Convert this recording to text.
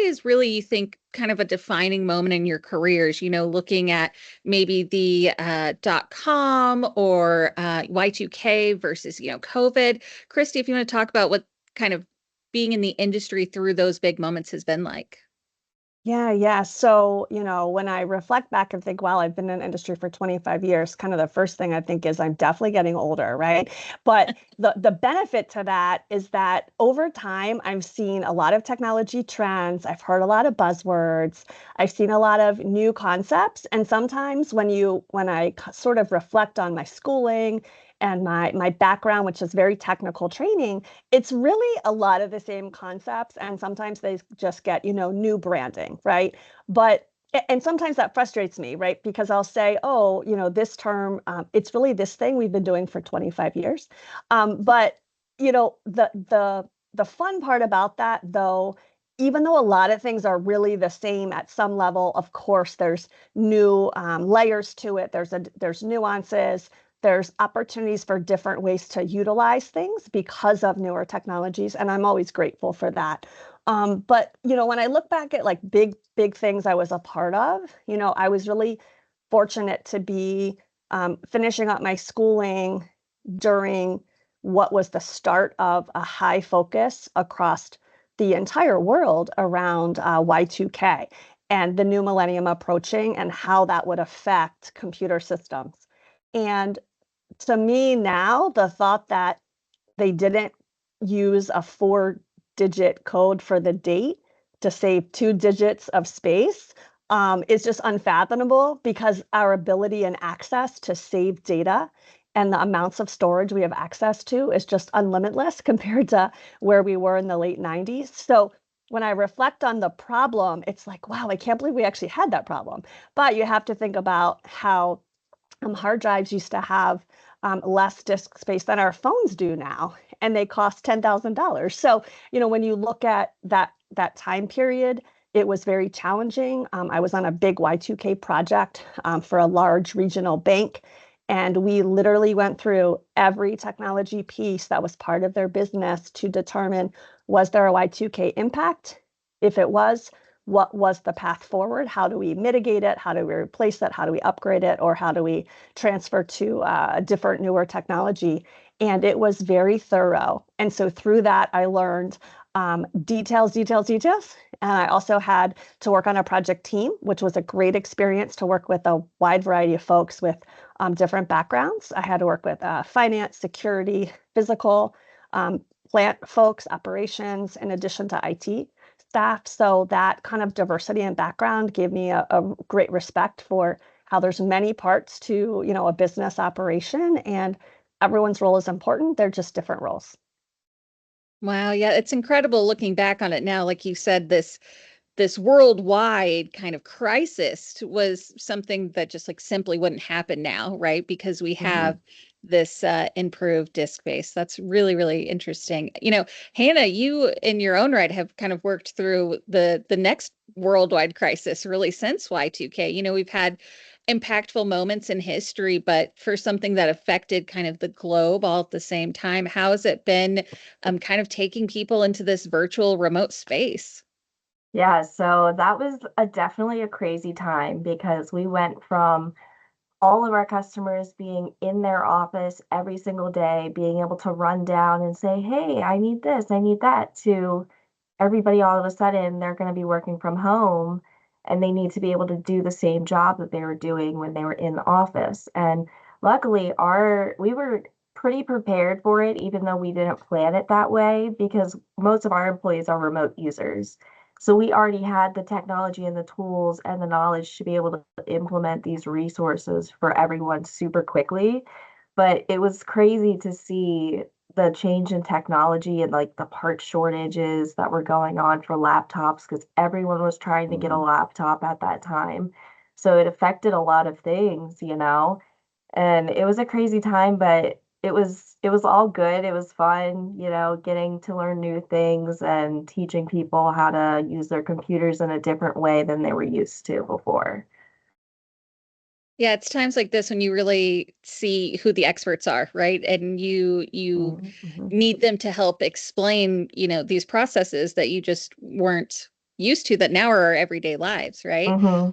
is really, you think, kind of a defining moment in your careers, looking at maybe the .com or Y2K versus, COVID? Christy, if you want to talk about what kind of being in the industry through those big moments has been like. Yeah, yeah. So, when I reflect back and think, wow, I've been in the industry for 25 years, kind of the first thing I think is I'm definitely getting older, right? But the benefit to that is that over time, I've seen a lot of technology trends. I've heard a lot of buzzwords. I've seen a lot of new concepts. And sometimes when I sort of reflect on my schooling and my background, which is very technical training, it's really a lot of the same concepts, and sometimes they just get new branding, right? But and sometimes that frustrates me, right? Because I'll say, oh, this term, it's really this thing we've been doing for 25 years. But the fun part about that, though, even though a lot of things are really the same at some level, of course there's new layers to it. There's nuances, there's opportunities for different ways to utilize things because of newer technologies, and I'm always grateful for that. But when I look back at like big things I was a part of, I was really fortunate to be finishing up my schooling during what was the start of a high focus across the entire world around Y2K and the new millennium approaching and how that would affect computer systems. And to me now, the thought that they didn't use a 4-digit code for the date to save 2 digits of space is just unfathomable, because our ability and access to save data and the amounts of storage we have access to is just unlimitless compared to where we were in the late 90s. So when I reflect on the problem, it's like, wow, I can't believe we actually had that problem. But you have to think about how hard drives used to have less disk space than our phones do now, and they cost $10,000. So, when you look at that time period, it was very challenging. I was on a big Y2K project for a large regional bank, and we literally went through every technology piece that was part of their business to determine, was there a Y2K impact? If it was, what was the path forward? How do we mitigate it? How do we replace it? How do we upgrade it? Or how do we transfer to a different, newer technology? And it was very thorough. And so through that, I learned details, details, details. And I also had to work on a project team, which was a great experience to work with a wide variety of folks with different backgrounds. I had to work with finance, security, physical, plant folks, operations, in addition to IT staff. So that kind of diversity and background gave me a great respect for how there's many parts to, a business operation, and everyone's role is important. They're just different roles. Wow, yeah, it's incredible looking back on it now. Like you said, this worldwide kind of crisis was something that just like simply wouldn't happen now, right? Because we Mhm. have this improved disk base. That's really, really interesting. Hannah, you in your own right have kind of worked through the next worldwide crisis really since Y2K. We've had impactful moments in history, but for something that affected kind of the globe all at the same time, how has it been kind of taking people into this virtual remote space? Yeah, so that was definitely a crazy time because we went from all of our customers being in their office every single day, being able to run down and say, "Hey, I need this, I need that," to everybody all of a sudden they're going to be working from home and they need to be able to do the same job that they were doing when they were in the office. And luckily, our we were pretty prepared for it, even though we didn't plan it that way, because most of our employees are remote users. So we already had the technology and the tools and the knowledge to be able to implement these resources for everyone super quickly. But it was crazy to see the change in technology and like the part shortages that were going on for laptops because everyone was trying to get a Mhm. laptop at that time. So it affected a lot of things. And it was a crazy time, but it was all good. It was fun, getting to learn new things and teaching people how to use their computers in a different way than they were used to before. Yeah, it's times like this when you really see who the experts are, right? And you Mhm. need them to help explain, these processes that you just weren't used to that now are our everyday lives, right? Mm-hmm.